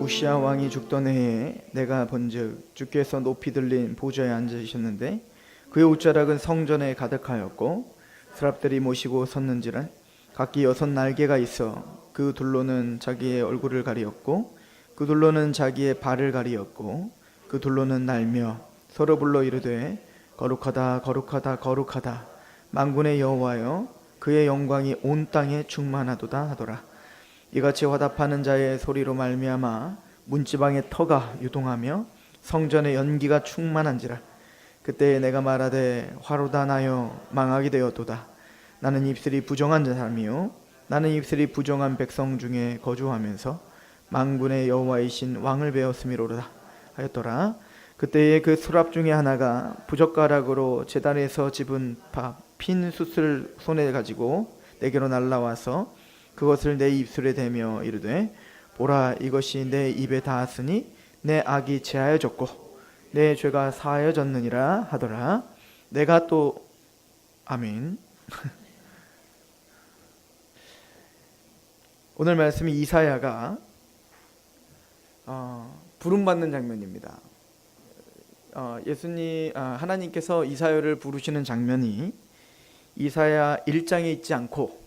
우시아 왕이 죽던 해에 내가 본즉 주께서 높이 들린 보좌에 앉으셨는데 그의 옷자락은 성전에 가득하였고 스랍들이 모시고 섰는지라 각기 6날개가 있어 그 둘로는 자기의 얼굴을 가리었고 그 둘로는 자기의 발을 가리었고 그 둘로는 날며 서로 불러 이르되 거룩하다 거룩하다 거룩하다 만군의 여호와여 그의 영광이 온 땅에 충만하도다 하더라. 이같이 화답하는 자의 소리로 말미암아 문지방의 터가 유동하며 성전의 연기가 충만한지라. 그때에 내가 말하되 화로다 나여 망하게 되었도다. 나는 입술이 부정한 사람이요 나는 입술이 부정한 백성 중에 거주하면서 만군의 여호와이신 왕을 배웠음이로다 하였더라. 그때에 그 수랍 중에 하나가 부젓가락으로 제단에서 집은 핀 숯을 손에 가지고 내게로 날라와서 그것을 내 입술에 대며 이르되 보라 이것이 내 입에 닿았으니 내 악이 제하여졌고 내 죄가 사하여졌느니라 하더라. 내가 또 아멘. 오늘 말씀이 이사야가 부름받는 장면입니다. 하나님께서 이사야를 부르시는 장면이 이사야 1장에 있지 않고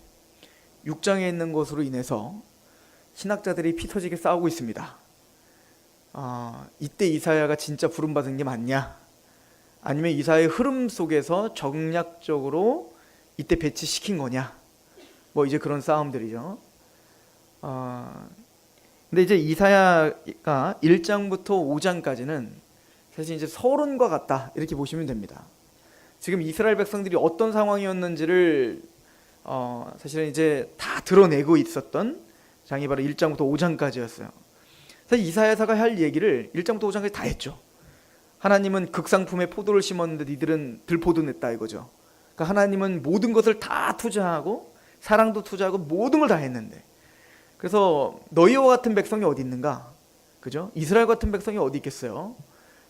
6장에 있는 것으로 인해서 신학자들이 피 터지게 싸우고 있습니다. 이때 이사야가 진짜 부름받은 게 맞냐? 아니면 이사야의 흐름 속에서 정략적으로 이때 배치시킨 거냐? 뭐 이제 그런 싸움들이죠. 근데 이제 이사야가 1장부터 5장까지는 사실 이제 서론과 같다 이렇게 보시면 됩니다. 지금 이스라엘 백성들이 어떤 상황이었는지를 사실은 이제 다 드러내고 있었던 장이 바로 1장부터 5장까지였어요. 사실 이사야서가 할 얘기를 1장부터 5장까지 다 했죠. 하나님은 극상품에 포도를 심었는데 니들은 들포도 냈다 이거죠. 그러니까 하나님은 모든 것을 다 투자하고 사랑도 투자하고 모든 걸 다 했는데 그래서 너희와 같은 백성이 어디 있는가? 그죠? 이스라엘 같은 백성이 어디 있겠어요?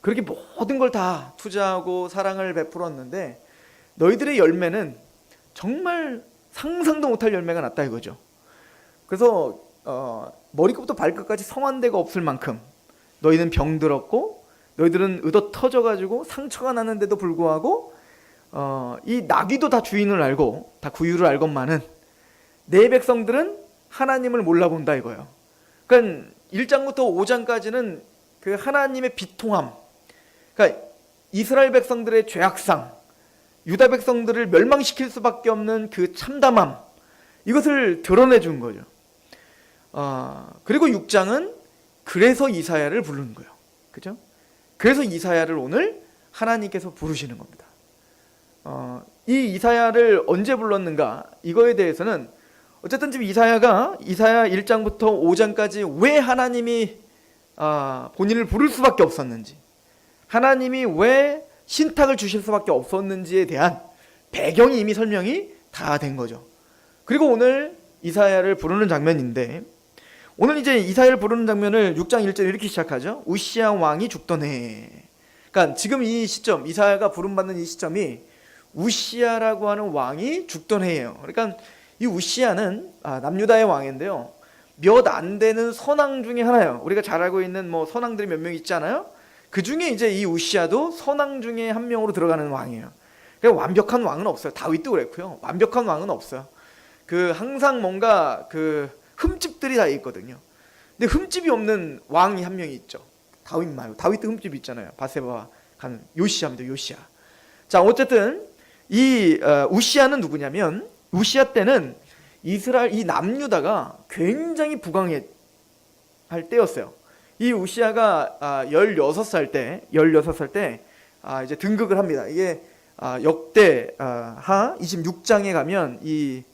그렇게 모든 걸 다 투자하고 사랑을 베풀었는데 너희들의 열매는 정말 상상도 못할 열매가 났다 이거죠. 그래서 머리끝부터 발끝까지 성한 데가 없을 만큼 너희는 병들었고 너희들은 의도 터져가지고 상처가 났는데도 불구하고 이 나귀도 다 주인을 알고 다 구유를 알건만은 내 백성들은 하나님을 몰라본다 이거예요. 그러니까 1장부터 5장까지는 그 하나님의 비통함, 그러니까 이스라엘 백성들의 죄악상, 유다 백성들을 멸망시킬 수밖에 없는 그 참담함, 이것을 드러내준 거죠. 그리고 6장은 그래서 이사야를 부르는 거예요. 그죠? 그래서 이사야를 오늘 하나님께서 부르시는 겁니다. 이 이사야를 언제 불렀는가? 이거에 대해서는 어쨌든 지금 이사야 1장부터 5장까지 왜 하나님이 본인을 부를 수밖에 없었는지, 하나님이 왜 신탁을 주실 수밖에 없었는지에 대한 배경이 이미 설명이 다 된 거죠. 그리고 오늘 이사야를 부르는 장면인데, 오늘 이제 이사야를 부르는 장면을 6장 1절 이렇게 시작하죠. 우시아 왕이 죽던 해. 그러니까 지금 이 시점, 이사야가 부름받는 이 시점이 우시아라고 하는 왕이 죽던 해예요. 그러니까 이 우시아는 남유다의 왕인데요, 몇 안 되는 선왕 중에 하나예요. 우리가 잘 알고 있는 뭐 선왕들이 몇 명 있잖아요. 그 중에 이제 이 우시아도 선왕 중에 한 명으로 들어가는 왕이에요. 그러니까 완벽한 왕은 없어요. 다윗도 그랬고요. 완벽한 왕은 없어요. 그 항상 뭔가 그 흠집들이 다 있거든요. 근데 흠집이 없는 왕이 한 명이 있죠. 다윗 말고. 다윗도 흠집이 있잖아요. 바세바와 가는 요시아입니다. 요시아. 자, 어쨌든 이 우시아는 누구냐면, 우시아 때는 이스라엘 이 남유다가 굉장히 부강할 때였어요. 이 우시아가 16살 때 이제 등극을 합니다. 이게 역대하 26장에 가면 이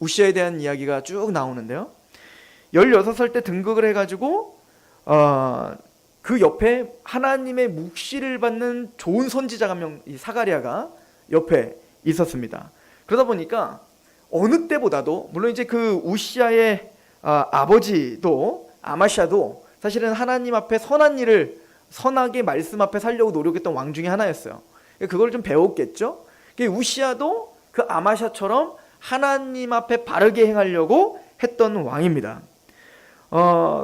우시아에 대한 이야기가 쭉 나오는데요. 16살 때 등극을 해가지고 그 옆에 하나님의 묵시를 받는 좋은 선지자가 한 명, 이 사가랴가 옆에 있었습니다. 그러다 보니까 어느 때보다도, 물론 이제 그 우시아의 아버지도 아마샤도 사실은 하나님 앞에 선한 일을 선하게 말씀 앞에 살려고 노력했던 왕 중에 하나였어요. 그걸 좀 배웠겠죠. 우시아도 그 아마샤처럼 하나님 앞에 바르게 행하려고 했던 왕입니다.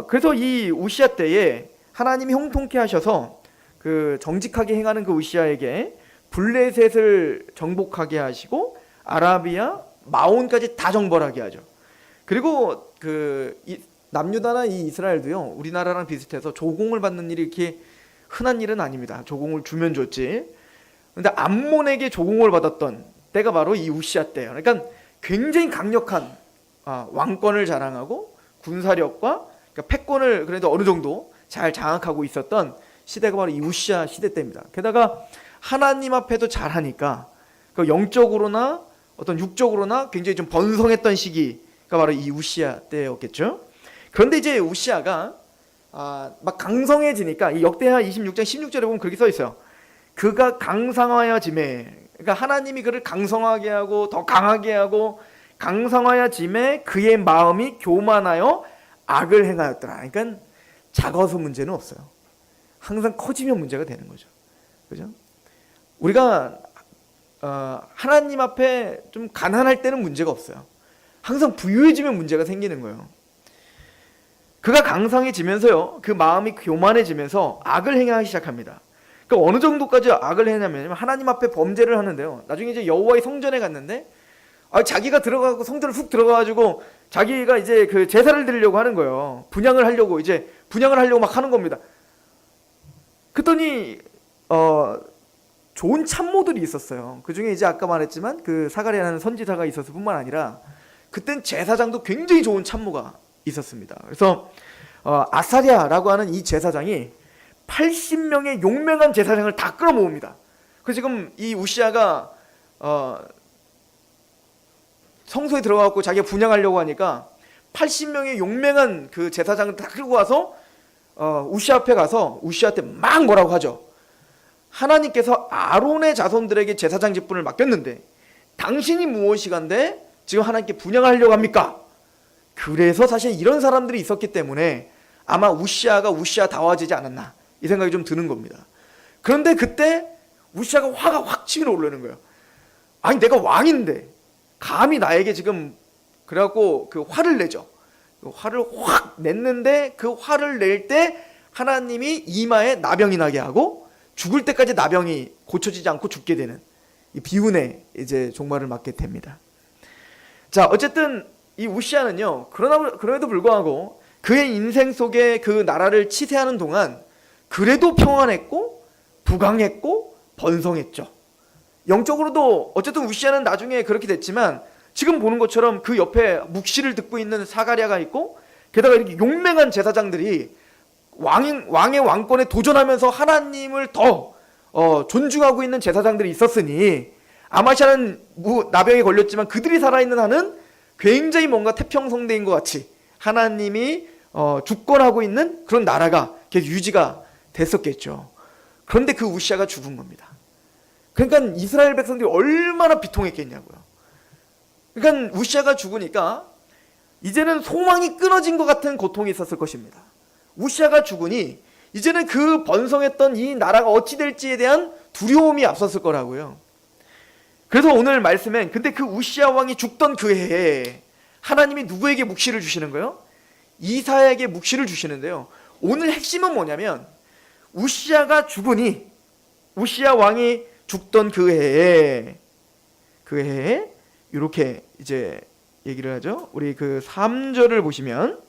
그래서 이 우시아 때에 하나님이 형통케 하셔서 그 정직하게 행하는 그 우시아에게 블레셋을 정복하게 하시고 아라비아 마온까지 다 정벌하게 하죠. 그리고 남유다나 이 이스라엘도요, 우리나라랑 비슷해서 조공을 받는 일이 이렇게 흔한 일은 아닙니다. 조공을 주면 줬지. 근데 암몬에게 조공을 받았던 때가 바로 이 우시아 때예요. 그러니까 굉장히 강력한 왕권을 자랑하고 군사력과 그러니까 패권을 그래도 어느 정도 잘 장악하고 있었던 시대가 바로 이 우시아 시대 때입니다. 게다가 하나님 앞에도 잘하니까 그 영적으로나 어떤 육적으로나 굉장히 좀 번성했던 시기가 바로 이 우시아 때였겠죠. 그런데 이제 우시아가 막 강성해지니까 이 역대하 26장 16절에 보면 그렇게 써 있어요. 그가 강성하여짐에, 그러니까 하나님이 그를 강성하게 하고 더 강하게 하고 강성하여짐에 그의 마음이 교만하여 악을 행하였더라. 그러니까 작아서 문제는 없어요. 항상 커지면 문제가 되는 거죠. 그죠? 우리가 하나님 앞에 좀 가난할 때는 문제가 없어요. 항상 부유해지면 문제가 생기는 거예요. 그가 강성해지면서요, 그 마음이 교만해지면서 악을 행하기 시작합니다. 그러니까 어느 정도까지 악을 했냐면 하나님 앞에 범죄를 하는데요. 나중에 이제 여호와의 성전에 갔는데 자기가 들어가고 성전을 훅 들어가가지고 자기가 이제 그 제사를 드리려고 하는 거예요. 분향을 하려고 막 하는 겁니다. 그랬더니 좋은 참모들이 있었어요. 그 중에 이제 아까 말했지만 그 사가랴라는 선지자가 있었을 뿐만 아니라 그땐 제사장도 굉장히 좋은 참모가 있었습니다. 그래서 아사랴라고 하는 이 제사장이 80명의 용맹한 제사장을 다 끌어모읍니다. 그래서 지금 이 우시아가 성소에 들어가고 자기가 분향하려고 하니까 80명의 용맹한 그 제사장을 다 끌고 와서 우시아 앞에 가서 우시아한테 막 뭐라고 하죠. 하나님께서 아론의 자손들에게 제사장 직분을 맡겼는데 당신이 무엇이간데 지금 하나님께 분향하려고 합니까? 그래서 사실 이런 사람들이 있었기 때문에 아마 우시아다워지지 않았나 이 생각이 좀 드는 겁니다. 그런데 그때 우시아가 화가 확 치밀어 오르는 거예요. 아니 내가 왕인데 감히 나에게 지금 그래갖고 그 화를 내죠. 그 화를 확 냈는데 그 화를 낼 때 하나님이 이마에 나병이 나게 하고 죽을 때까지 나병이 고쳐지지 않고 죽게 되는 이 비운의 이제 종말을 맞게 됩니다. 자, 어쨌든 이 우시아는요, 그럼에도 불구하고 그의 인생 속에 그 나라를 치세하는 동안 그래도 평안했고 부강했고 번성했죠. 영적으로도 어쨌든 우시아는 나중에 그렇게 됐지만 지금 보는 것처럼 그 옆에 묵시를 듣고 있는 사가랴가 있고 게다가 이렇게 용맹한 제사장들이 왕의 왕권에 도전하면서 하나님을 더 존중하고 있는 제사장들이 있었으니 아마시아는 나병에 걸렸지만 그들이 살아있는 한은 굉장히 뭔가 태평성대인 것 같이 하나님이 주권하고 있는 그런 나라가 계속 유지가 됐었겠죠. 그런데 그 우시아가 죽은 겁니다. 그러니까 이스라엘 백성들이 얼마나 비통했겠냐고요. 그러니까 우시아가 죽으니까 이제는 소망이 끊어진 것 같은 고통이 있었을 것입니다. 우시아가 죽으니 이제는 그 번성했던 이 나라가 어찌 될지에 대한 두려움이 앞섰을 거라고요. 그래서 오늘 말씀엔 근데 그 우시아 왕이 죽던 그 해에 하나님이 누구에게 묵시를 주시는 거예요? 이사야에게 묵시를 주시는데요. 오늘 핵심은 뭐냐면 우시아가 죽으니 우시아 왕이 죽던 그 해에 이렇게 이제 얘기를 하죠. 우리 그 3절을 보시면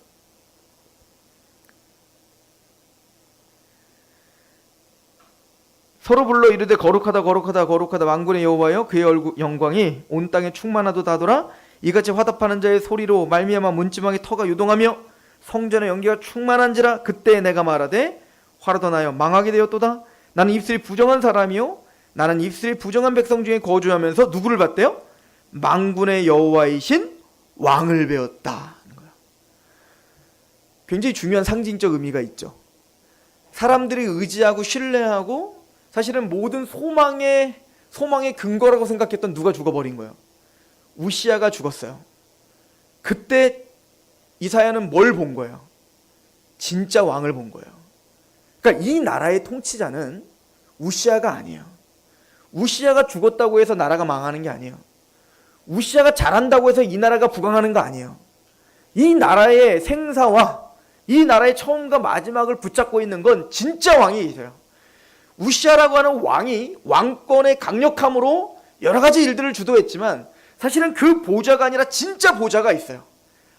서로 불러 이르되 거룩하다 거룩하다 거룩하다 만군의 여호와여 그의 얼굴 영광이 온 땅에 충만하도다더라. 이같이 화답하는 자의 소리로 말미암아 문지방의 터가 유동하며 성전의 연기가 충만한지라. 그때 내가 말하되 화로던하여 망하게 되었도다. 나는 입술이 부정한 사람이요 나는 입술이 부정한 백성 중에 거주하면서 누구를 봤대요? 만군의 여호와이신 왕을 배웠다. 굉장히 중요한 상징적 의미가 있죠. 사람들이 의지하고 신뢰하고 사실은 모든 소망의 근거라고 생각했던 누가 죽어버린 거예요. 우시아가 죽었어요. 그때 이사야는 뭘 본 거예요? 진짜 왕을 본 거예요. 그러니까 이 나라의 통치자는 우시아가 아니에요. 우시아가 죽었다고 해서 나라가 망하는 게 아니에요. 우시아가 잘한다고 해서 이 나라가 부강하는 거 아니에요. 이 나라의 생사와 이 나라의 처음과 마지막을 붙잡고 있는 건 진짜 왕이 있어요. 우시아라고 하는 왕이 왕권의 강력함으로 여러 가지 일들을 주도했지만 사실은 그 보좌가 아니라 진짜 보좌가 있어요.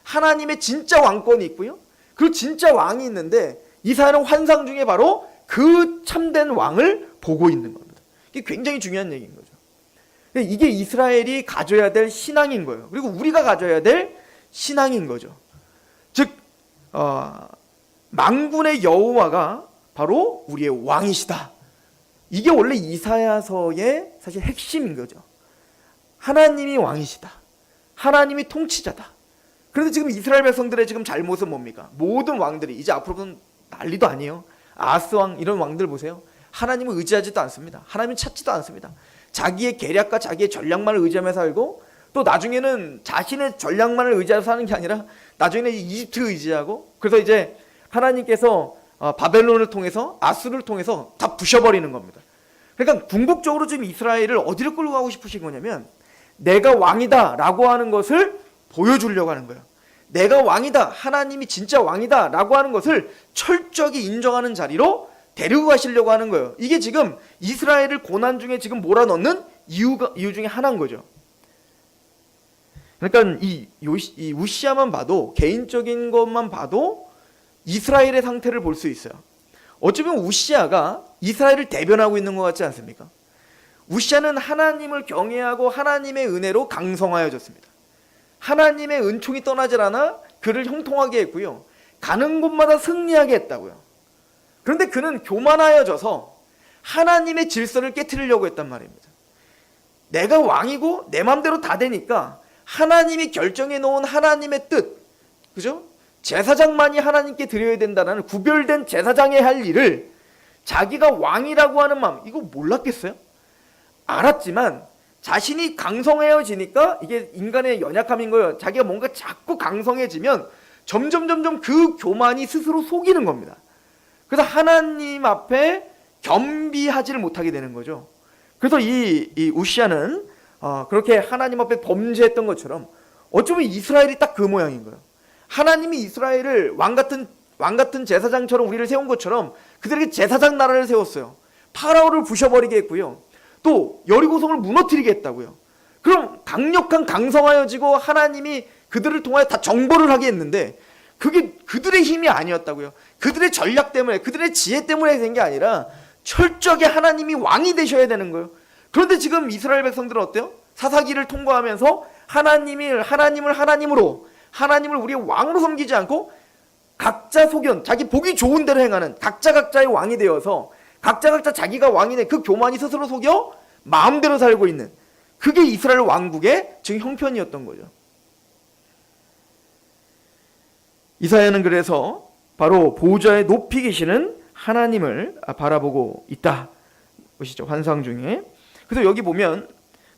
하나님의 진짜 왕권이 있고요. 그리고 진짜 왕이 있는데 이사야는 환상 중에 바로 그 참된 왕을 보고 있는 겁니다. 이게 굉장히 중요한 얘기인 거죠. 이게 이스라엘이 가져야 될 신앙인 거예요. 그리고 우리가 가져야 될 신앙인 거죠. 즉 만군의 여호와가 바로 우리의 왕이시다. 이게 원래 이사야서의 사실 핵심인 거죠. 하나님이 왕이시다. 하나님이 통치자다. 그런데 지금 이스라엘 백성들의 지금 잘못은 뭡니까? 모든 왕들이 이제 앞으로는 난리도 아니에요. 아하스 왕 이런 왕들 보세요. 하나님을 의지하지도 않습니다. 하나님을 찾지도 않습니다. 자기의 계략과 자기의 전략만을 의지하며 살고 또 나중에는 자신의 전략만을 의지하며 사는 게 아니라 나중에는 이집트 의지하고 그래서 이제 하나님께서 바벨론을 통해서 아수르를 통해서 다 부셔버리는 겁니다. 그러니까 궁극적으로 지금 이스라엘을 어디로 끌고 가고 싶으신 거냐면 내가 왕이다 라고 하는 것을 보여주려고 하는 거예요. 내가 왕이다, 하나님이 진짜 왕이다 라고 하는 것을 철저히 인정하는 자리로 데리고 가시려고 하는 거예요. 이게 지금 이스라엘을 고난 중에 지금 몰아넣는 이유 중에 하나인 거죠. 그러니까 이 우시아만 봐도 개인적인 것만 봐도 이스라엘의 상태를 볼 수 있어요. 어쩌면 우시아가 이스라엘을 대변하고 있는 것 같지 않습니까? 우시아는 하나님을 경외하고 하나님의 은혜로 강성하여졌습니다. 하나님의 은총이 떠나질 않아 그를 형통하게 했고요. 가는 곳마다 승리하게 했다고요. 그런데 그는 교만하여져서 하나님의 질서를 깨트리려고 했단 말입니다. 내가 왕이고 내 마음대로 다 되니까 하나님이 결정해 놓은 하나님의 뜻, 그죠? 제사장만이 하나님께 드려야 된다는 구별된 제사장이 할 일을 자기가 왕이라고 하는 마음, 이거 몰랐겠어요? 알았지만 자신이 강성해지니까 이게 인간의 연약함인 거예요. 자기가 뭔가 자꾸 강성해지면 점점 그 교만이 스스로 속이는 겁니다. 그래서 하나님 앞에 겸비하지를 못하게 되는 거죠. 그래서 이 우시아는 그렇게 하나님 앞에 범죄했던 것처럼 어쩌면 이스라엘이 딱 그 모양인 거예요. 하나님이 이스라엘을 왕 같은 제사장처럼 우리를 세운 것처럼 그들에게 제사장 나라를 세웠어요. 파라오를 부셔버리게 했고요. 또 여리고성을 무너뜨리게 했다고요. 그럼 강력한 강성하여지고 하나님이 그들을 통하여 다 정벌을 하게 했는데 그게 그들의 힘이 아니었다고요. 그들의 전략 때문에 그들의 지혜 때문에 된 게 아니라 철저하게 하나님이 왕이 되셔야 되는 거예요. 그런데 지금 이스라엘 백성들은 어때요? 사사기를 통과하면서 하나님을 하나님으로 하나님을 우리의 왕으로 섬기지 않고 각자 소견 자기 보기 좋은 대로 행하는 각자의 왕이 되어서 각자 자기가 왕이 된 그 교만이 스스로 속여 마음대로 살고 있는 그게 이스라엘 왕국의 지금 형편이었던 거죠. 이사야는 그래서 바로 보좌에 높이 계시는 하나님을 바라보고 있다. 보시죠. 환상 중에. 그래서 여기 보면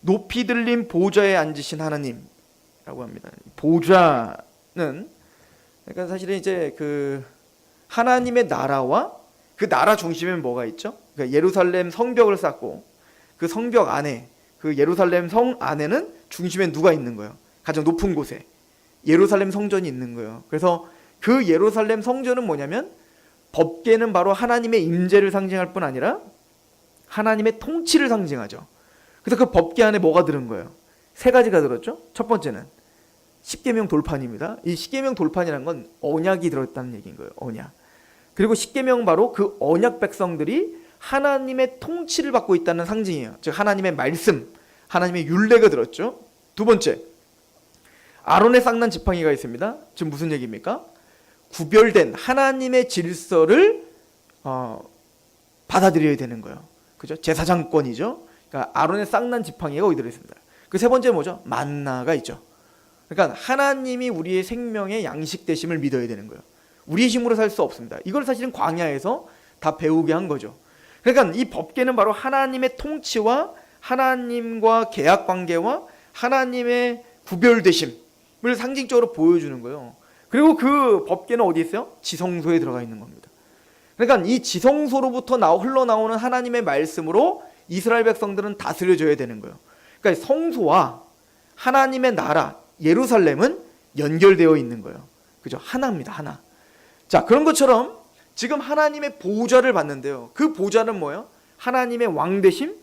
높이 들린 보좌에 앉으신 하나님이라고 합니다. 보좌는 그러니까 사실은 이제 그 하나님의 나라와 그 나라 중심에 뭐가 있죠? 그러니까 예루살렘 성벽을 쌓고 그 성벽 안에 그 예루살렘 성 안에는 중심에 누가 있는 거예요? 가장 높은 곳에 예루살렘 성전이 있는 거예요. 그래서 그 예루살렘 성전은 뭐냐면 법궤는 바로 하나님의 임재를 상징할 뿐 아니라 하나님의 통치를 상징하죠. 그래서 그 법궤 안에 뭐가 들은 거예요? 세 가지가 들었죠. 첫 번째는 십계명 돌판입니다. 이 십계명 돌판이라는 건 언약이 들어있다는 얘기인 거예요. 언약. 그리고 십계명 바로 그 언약 백성들이 하나님의 통치를 받고 있다는 상징이에요. 즉 하나님의 말씀, 하나님의 율례가 들었죠. 두 번째, 아론의 쌍난 지팡이가 있습니다. 지금 무슨 얘기입니까? 구별된 하나님의 질서를 받아들여야 되는 거예요. 그죠? 제사장권이죠. 그러니까 아론의 쌍난 지팡이가 거기 들어있습니다. 그 세 번째 뭐죠? 만나가 있죠. 그러니까 하나님이 우리의 생명의 양식 되심을 믿어야 되는 거예요. 우리의 힘으로 살 수 없습니다. 이걸 사실은 광야에서 다 배우게 한 거죠. 그러니까 이 법궤는 바로 하나님의 통치와 하나님과 계약 관계와 하나님의 구별되심을 상징적으로 보여주는 거예요. 그리고 그 법궤는 어디 있어요? 지성소에 들어가 있는 겁니다. 그러니까 이 지성소로부터 흘러나오는 하나님의 말씀으로 이스라엘 백성들은 다스려져야 되는 거예요. 그러니까 성소와 하나님의 나라 예루살렘은 연결되어 있는 거예요. 그죠? 하나입니다. 하나. 자, 그런 것처럼 지금 하나님의 보좌를 봤는데요. 그 보좌는 뭐예요? 하나님의 왕되심,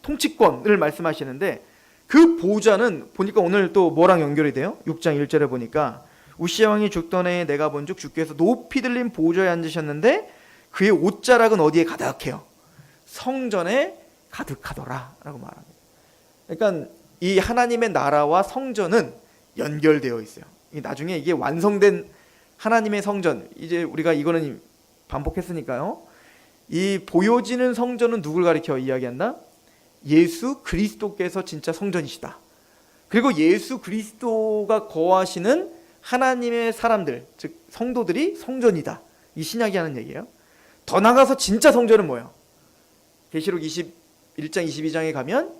통치권을 말씀하시는데, 그 보좌는 보니까 오늘 또 뭐랑 연결이 돼요? 6장 1절에 보니까 우시야 왕이 죽던 해에 내가 본즉 주께서 높이 들린 보좌에 앉으셨는데 그의 옷자락은 어디에 가득해요? 성전에 가득하더라 라고 말합니다. 그러니까 이 하나님의 나라와 성전은 연결되어 있어요. 나중에 이게 완성된 하나님의 성전, 이제 우리가 이거는 반복했으니까요. 이 보여지는 성전은 누굴 가리켜 이야기한다? 예수 그리스도께서 진짜 성전이시다. 그리고 예수 그리스도가 거하시는 하나님의 사람들, 즉 성도들이 성전이다. 이 신약이 하는 얘기예요. 더 나가서 진짜 성전은 뭐예요? 계시록 21장 22장에 가면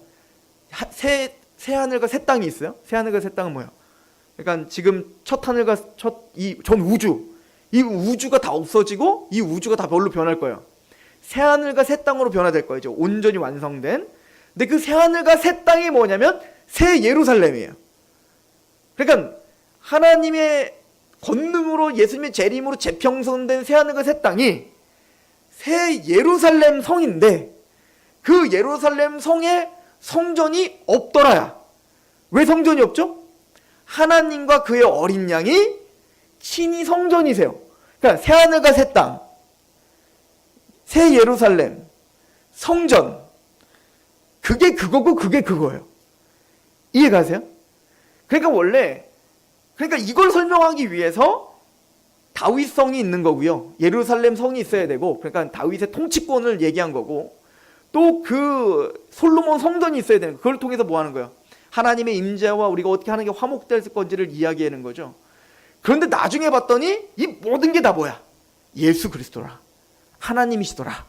새 하늘과 새 땅이 있어요. 새 하늘과 새 땅은 뭐예요? 그러니까 지금 첫 하늘과 전 우주, 이 우주가 다 없어지고 이 우주가 다 별로 변할 거예요. 새 하늘과 새 땅으로 변화될 거예요. 온전히 완성된. 근데 그 새 하늘과 새 땅이 뭐냐면 새 예루살렘이에요. 그러니까 하나님의 권능으로 예수님의 재림으로 재평성된 새 하늘과 새 땅이 새 예루살렘 성인데, 그 예루살렘 성에 성전이 없더라야. 왜 성전이 없죠? 하나님과 그의 어린 양이 친히 성전이세요. 그러니까 새 하늘과 새 땅, 새 예루살렘, 성전, 그게 그거고 그게 그거예요. 이해가세요? 그러니까 이걸 설명하기 위해서 다윗 성이 있는 거고요. 예루살렘 성이 있어야 되고, 그러니까 다윗의 통치권을 얘기한 거고, 또 그 솔로몬 성전이 있어야 되는 거. 그걸 통해서 뭐 하는 거예요? 하나님의 임재와 우리가 어떻게 하는 게 화목될 건지를 이야기하는 거죠. 그런데 나중에 봤더니 이 모든 게 다 뭐야? 예수 그리스도라. 하나님이시더라.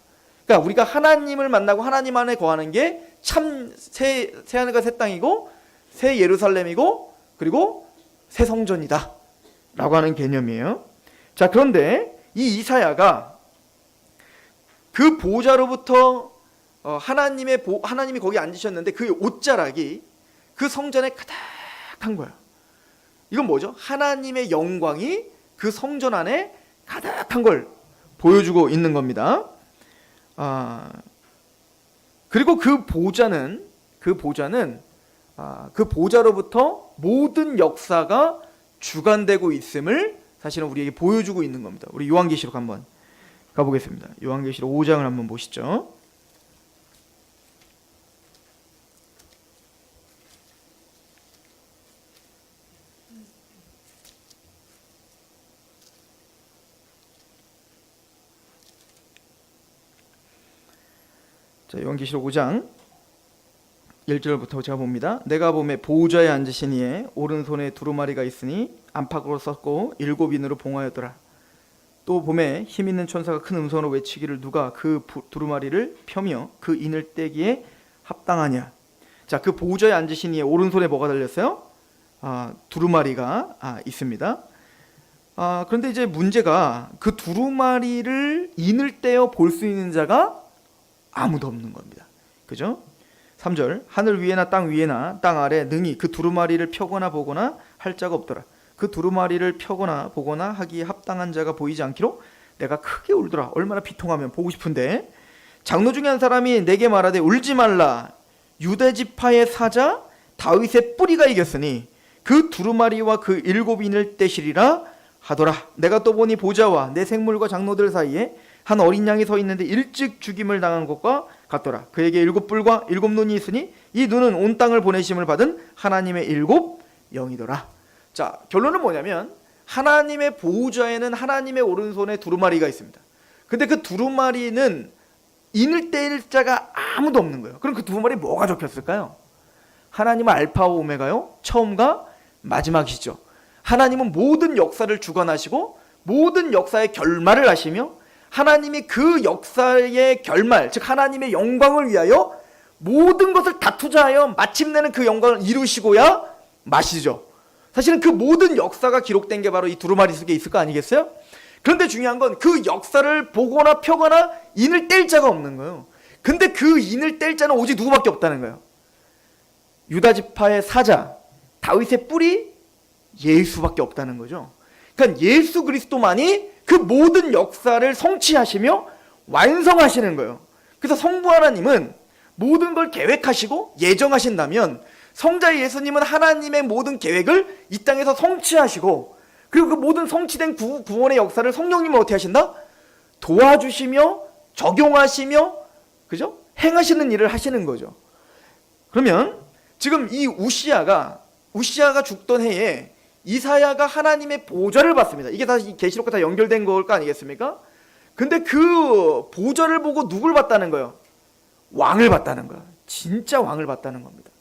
그러니까 우리가 하나님을 만나고 하나님 안에 거하는 게 참 새 하늘과 새 땅이고 새 예루살렘이고 그리고 새 성전이다 라고 하는 개념이에요. 자, 그런데 이 이사야가 그 보좌로부터 하나님이 거기 앉으셨는데 그 옷자락이 그 성전에 가득한 거예요. 이건 뭐죠? 하나님의 영광이 그 성전 안에 가득한 걸 보여주고 있는 겁니다. 그리고 그 보좌로부터 모든 역사가 주관되고 있음을 사실은 우리에게 보여주고 있는 겁니다. 우리 요한계시록 한번 가보겠습니다. 요한계시록 5장을 한번 보시죠. 자, 요한계시록 5장 1절부터 제가 봅니다. 내가 보매 보좌에 앉으신 이의 오른손에 두루마리가 있으니 안팎으로 썼고 7인으로 봉하였더라. 또 보매 힘있는 천사가 큰 음성으로 외치기를 누가 그 두루마리를 펴며 그 인을 떼기에 합당하냐. 자, 그 보좌에 앉으신 이의 오른손에 뭐가 달렸어요? 두루마리가 있습니다. 그런데 이제 문제가 그 두루마리를 인을 떼어 볼 수 있는 자가 아무도 없는 겁니다. 그죠? 3절 하늘 위에나 땅 위에나 땅 아래 능히 그 두루마리를 펴거나 보거나 할 자가 없더라. 그 두루마리를 펴거나 보거나 하기에 합당한 자가 보이지 않기로 내가 크게 울더라. 얼마나 비통하면 보고 싶은데. 장로 중에 한 사람이 내게 말하되 울지 말라. 유대 지파의 사자 다윗의 뿌리가 이겼으니 그 두루마리와 그 7인을 떼시리라 하더라. 내가 또 보니 보좌와 내 생물과 장로들 사이에 한 어린 양이 서 있는데 일찍 죽임을 당한 것과 같더라. 그에게 7뿔과 7눈이 있으니 이 눈은 온 땅을 보내심을 받은 하나님의 7영이더라. 자, 결론은 뭐냐면 하나님의 보좌에는 하나님의 오른손에 두루마리가 있습니다. 근데 그 두루마리는 인을 떼일 자가 아무도 없는 거예요. 그럼 그 두루마리에 뭐가 적혔을까요? 하나님은 알파와 오메가요, 처음과 마지막이시죠. 하나님은 모든 역사를 주관하시고 모든 역사의 결말을 하시며 하나님이 그 역사의 결말, 즉 하나님의 영광을 위하여 모든 것을 다 투자하여 마침내는 그 영광을 이루시고야 마시죠. 사실은 그 모든 역사가 기록된 게 바로 이 두루마리 속에 있을 거 아니겠어요? 그런데 중요한 건 그 역사를 보거나 펴거나 인을 뗄 자가 없는 거예요. 근데 그 인을 뗄 자는 오직 누구밖에 없다는 거예요. 유다 지파의 사자, 다윗의 뿌리, 예수밖에 없다는 거죠. 그러니까 예수 그리스도만이 그 모든 역사를 성취하시며 완성하시는 거예요. 그래서 성부 하나님은 모든 걸 계획하시고 예정하신다면 성자 예수님은 하나님의 모든 계획을 이 땅에서 성취하시고, 그리고 그 모든 성취된 구원의 역사를 성령님은 어떻게 하신다? 도와주시며 적용하시며, 그죠? 행하시는 일을 하시는 거죠. 그러면 지금 이 우시아가 죽던 해에 이사야가 하나님의 보좌를 봤습니다. 이게 다 계시록과 다 연결된 걸 거 아니겠습니까? 근데 그 보좌를 보고 누굴 봤다는 거예요? 왕을 봤다는 거예요. 진짜 왕을 봤다는 겁니다.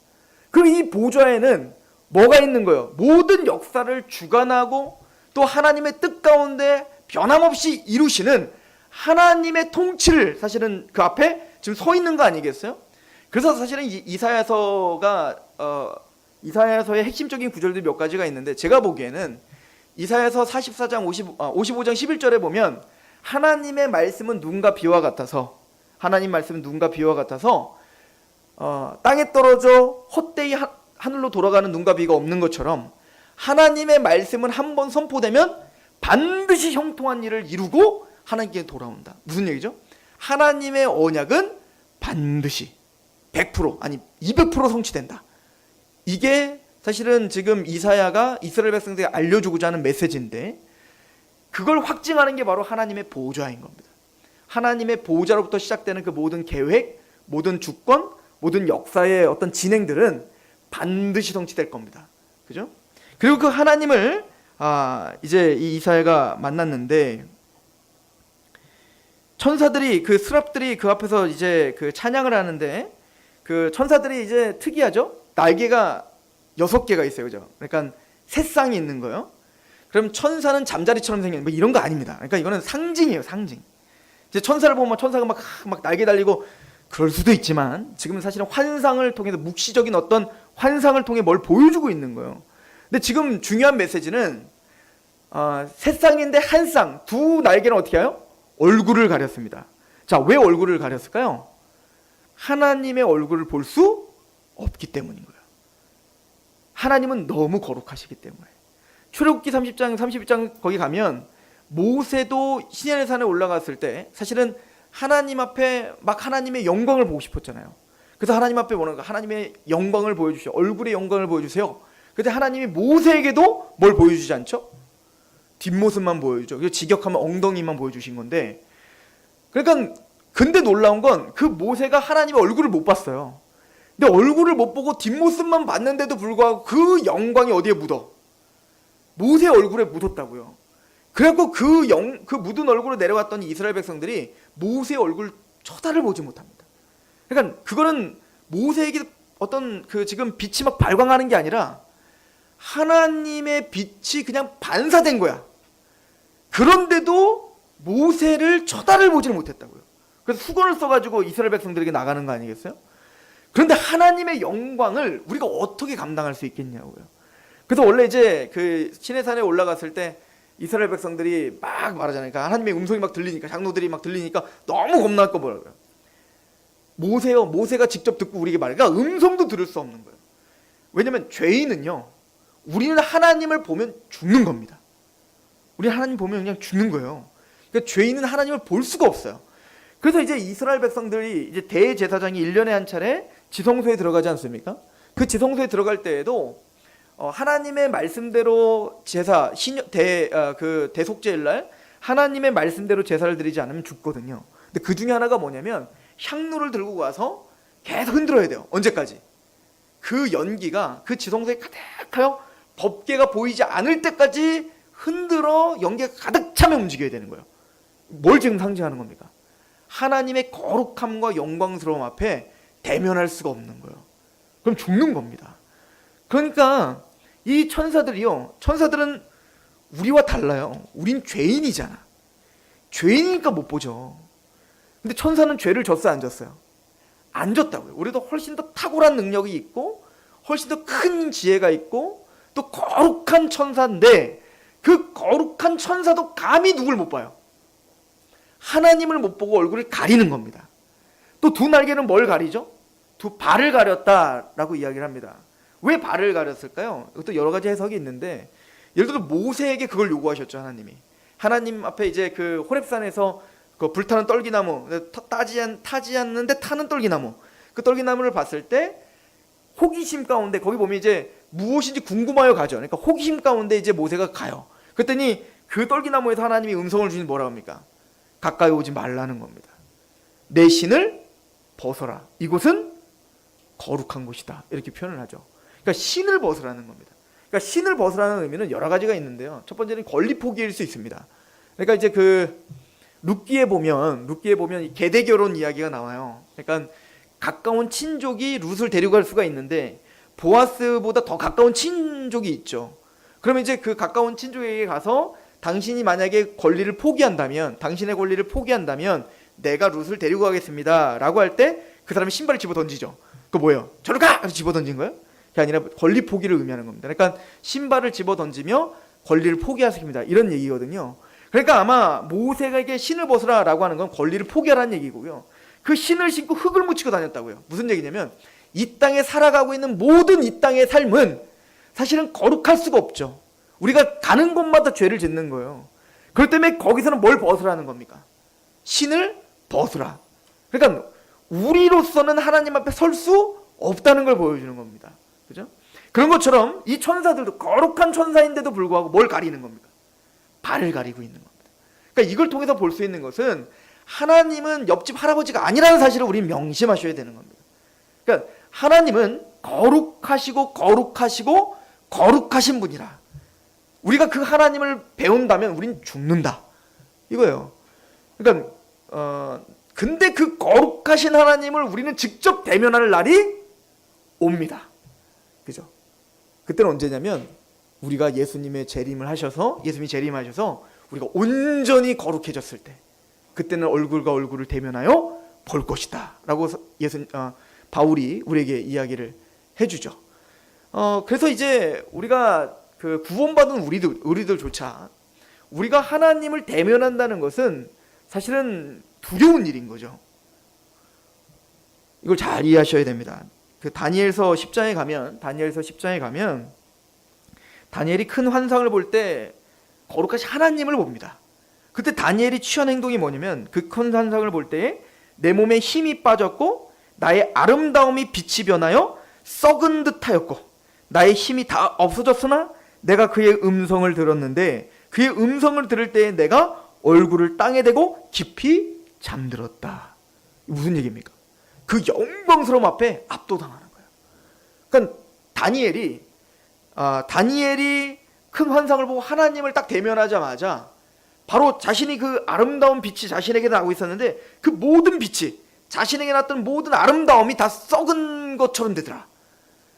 그럼 이 보좌에는 뭐가 있는 거예요? 모든 역사를 주관하고 또 하나님의 뜻 가운데 변함없이 이루시는 하나님의 통치를 사실은 그 앞에 지금 서 있는 거 아니겠어요? 그래서 사실은 이사야서의 핵심적인 구절들이 몇 가지가 있는데, 제가 보기에는 이사야서 44장 55장 11절에 보면 하나님의 말씀은 눈과 비와 같아서, 하나님 말씀은 눈과 비와 같아서 땅에 떨어져 헛되이 하늘로 돌아가는 눈과 비가 없는 것처럼 하나님의 말씀은 한번 선포되면 반드시 형통한 일을 이루고 하나님께 돌아온다. 무슨 얘기죠? 하나님의 언약은 반드시 100% 아니 200% 성취된다. 이게 사실은 지금 이사야가 이스라엘 백성들에게 알려주고자 하는 메시지인데, 그걸 확증하는 게 바로 하나님의 보좌인 겁니다. 하나님의 보좌로부터 시작되는 그 모든 계획, 모든 주권, 모든 역사의 어떤 진행들은 반드시 성취될 겁니다. 그죠? 그리고 그 하나님을 이제 이 이사야가 만났는데, 천사들이, 그 스랍들이 그 앞에서 이제 그 찬양을 하는데, 그 천사들이 이제 특이하죠? 날개가 6개가 있어요. 그죠? 그러니까 새쌍이 있는 거예요. 그럼 천사는 잠자리처럼 생긴 뭐 이런 거 아닙니다. 그러니까 이거는 상징이에요, 상징. 이제 천사를 보면 천사가 막 날개 달리고 그럴 수도 있지만, 지금은 사실은 환상을 통해서 묵시적인 어떤 환상을 통해 뭘 보여주고 있는 거예요. 근데 지금 중요한 메시지는 새쌍인데 한 쌍, 두 날개는 어떻게 해요? 얼굴을 가렸습니다. 자, 왜 얼굴을 가렸을까요? 하나님의 얼굴을 볼 수 없기 때문인 거예요. 하나님은 너무 거룩하시기 때문에. 출애굽기 30장 31장 거기 가면 모세도 시내의 산에 올라갔을 때 사실은 하나님 앞에 막 하나님의 영광을 보고 싶었잖아요. 그래서 하나님 앞에 뭐라는 거? 하나님의 영광을 보여주세요. 얼굴의 영광을 보여주세요. 근데 하나님이 모세에게도 뭘 보여주지 않죠? 뒷모습만 보여주죠. 그래서 직역하면 엉덩이만 보여주신 건데, 그러니까 근데 놀라운 건 그 모세가 하나님의 얼굴을 못 봤어요. 근데 얼굴을 못 보고 뒷모습만 봤는데도 불구하고 그 영광이 어디에 묻어? 모세 얼굴에 묻었다고요. 그래갖고 그 묻은 얼굴로 내려갔더니 이스라엘 백성들이 모세의 얼굴 쳐다를 보지 못합니다. 그러니까 그거는 모세에게 어떤 그 지금 빛이 막 발광하는 게 아니라 하나님의 빛이 그냥 반사된 거야. 그런데도 모세를 쳐다를 보지를 못했다고요. 그래서 수건을 써가지고 이스라엘 백성들에게 나가는 거 아니겠어요? 그런데 하나님의 영광을 우리가 어떻게 감당할 수 있겠냐고요. 그래서 원래 이제 그 시내산에 올라갔을 때 이스라엘 백성들이 막 말하잖아요. 그러니까 하나님의 음성이 막 들리니까, 장로들이 막 들리니까 너무 겁날 거 뭐라고요. 모세가 직접 듣고 우리에게 말해. 그러니까 음성도 들을 수 없는 거예요. 왜냐하면 죄인은요, 우리는 하나님을 보면 죽는 겁니다. 우리는 하나님 보면 그냥 죽는 거예요. 그러니까 죄인은 하나님을 볼 수가 없어요. 그래서 이제 이스라엘 백성들이 이제 대제사장이 1년에 한 차례 지성소에 들어가지 않습니까? 그 지성소에 들어갈 때에도 하나님의 말씀대로 제사 그 대속죄일 날 하나님의 말씀대로 제사를 드리지 않으면 죽거든요. 근데 그 중에 하나가 뭐냐면 향로를 들고 가서 계속 흔들어야 돼요. 언제까지? 그 연기가 그 지성소에 가득하여 법궤가 보이지 않을 때까지 흔들어 연기가 가득 차면 움직여야 되는 거예요. 뭘 지금 상징하는 겁니까? 하나님의 거룩함과 영광스러움 앞에 대면할 수가 없는 거예요. 그럼 죽는 겁니다. 그러니까 이 천사들은 우리와 달라요. 우린 죄인이잖아. 죄인이니까 못 보죠. 근데 천사는 죄를 졌어요, 안 졌어요? 안 졌다고요. 우리도 훨씬 더 탁월한 능력이 있고 훨씬 더 큰 지혜가 있고 또 거룩한 천사인데, 그 거룩한 천사도 감히 누굴 못 봐요? 하나님을 못 보고 얼굴을 가리는 겁니다. 또 두 날개는 뭘 가리죠? 두 발을 가렸다라고 이야기를 합니다. 왜 발을 가렸을까요? 이것도 여러 가지 해석이 있는데, 예를 들어 모세에게 그걸 요구하셨죠. 하나님 앞에 이제 그 호렙산에서 그 불타는 떨기나무, 타지 않는데 타는 떨기나무, 그 떨기나무를 봤을 때 호기심 가운데, 거기 보면 이제 무엇인지 궁금하여 가죠. 그러니까 호기심 가운데 이제 모세가 가요. 그랬더니 그 떨기나무에서 하나님이 음성을 주니 뭐라고 합니까? 가까이 오지 말라는 겁니다. 내 신을 벗어라. 이곳은 거룩한 곳이다. 이렇게 표현을 하죠. 그러니까 신을 벗으라는 겁니다. 그러니까 신을 벗으라는 의미는 여러 가지가 있는데요. 첫 번째는 권리 포기일 수 있습니다. 그러니까 이제 그 룻기에 보면 이 계대 결혼 이야기가 나와요. 그러니까 가까운 친족이 룻을 데려갈 수가 있는데 보아스보다 더 가까운 친족이 있죠. 그러면 이제 그 가까운 친족에게 가서 당신이 만약에 권리를 포기한다면, 당신의 권리를 포기한다면 내가 룻을 데리고 가겠습니다 라고 할 때 그 사람이 신발을 집어 던지죠. 그거 뭐예요? 저리 가! 집어 던진 거예요? 그게 아니라 권리 포기를 의미하는 겁니다. 그러니까 신발을 집어 던지며 권리를 포기하십니다. 이런 얘기거든요. 그러니까 아마 모세에게 신을 벗으라 라고 하는 건 권리를 포기하라는 얘기고요. 그 신을 신고 흙을 묻히고 다녔다고요. 무슨 얘기냐면 이 땅에 살아가고 있는 모든 이 땅의 삶은 사실은 거룩할 수가 없죠. 우리가 가는 곳마다 죄를 짓는 거예요. 그렇기 때문에 거기서는 뭘 벗으라는 겁니까? 신을 벗으라. 그러니까 우리로서는 하나님 앞에 설 수 없다는 걸 보여주는 겁니다. 그죠? 그런 것처럼 이 천사들도 거룩한 천사인데도 불구하고 뭘 가리는 겁니까? 발을 가리고 있는 겁니다. 그러니까 이걸 통해서 볼 수 있는 것은 하나님은 옆집 할아버지가 아니라는 사실을 우리는 명심하셔야 되는 겁니다. 그러니까 하나님은 거룩하시고 거룩하신 분이라. 우리가 그 하나님을 배운다면 우린 죽는다. 이거예요. 그러니까 근데 그 거룩하신 하나님을 우리는 직접 대면할 날이 옵니다. 그죠? 그때는 언제냐면 우리가 예수님이 재림하셔서 우리가 온전히 거룩해졌을 때, 그때는 얼굴과 얼굴을 대면하여 볼 것이다 라고 바울이 우리에게 이야기를 해주죠. 그래서 이제 우리가 그 구원받은 우리들조차 우리가 하나님을 대면한다는 것은 사실은 두려운 일인 거죠. 이걸 잘 이해하셔야 됩니다. 그 다니엘서 10장에 가면 다니엘이 큰 환상을 볼 때 거룩하신 하나님을 봅니다. 그때 다니엘이 취한 행동이 뭐냐면 그 큰 환상을 볼 때에 내 몸에 힘이 빠졌고 나의 아름다움이 빛이 변하여 썩은 듯하였고 나의 힘이 다 없어졌으나 내가 그의 음성을 들었는데 그의 음성을 들을 때에 내가 얼굴을 땅에 대고 깊이 잠들었다. 무슨 얘기입니까? 그 영광스러움 앞에 압도당하는 거예요. 그러니까 다니엘이 큰 환상을 보고 하나님을 딱 대면하자마자 바로 자신이 그 아름다운 빛이 자신에게 나고 있었는데 그 모든 빛이 자신에게 났던 모든 아름다움이 다 썩은 것처럼 되더라.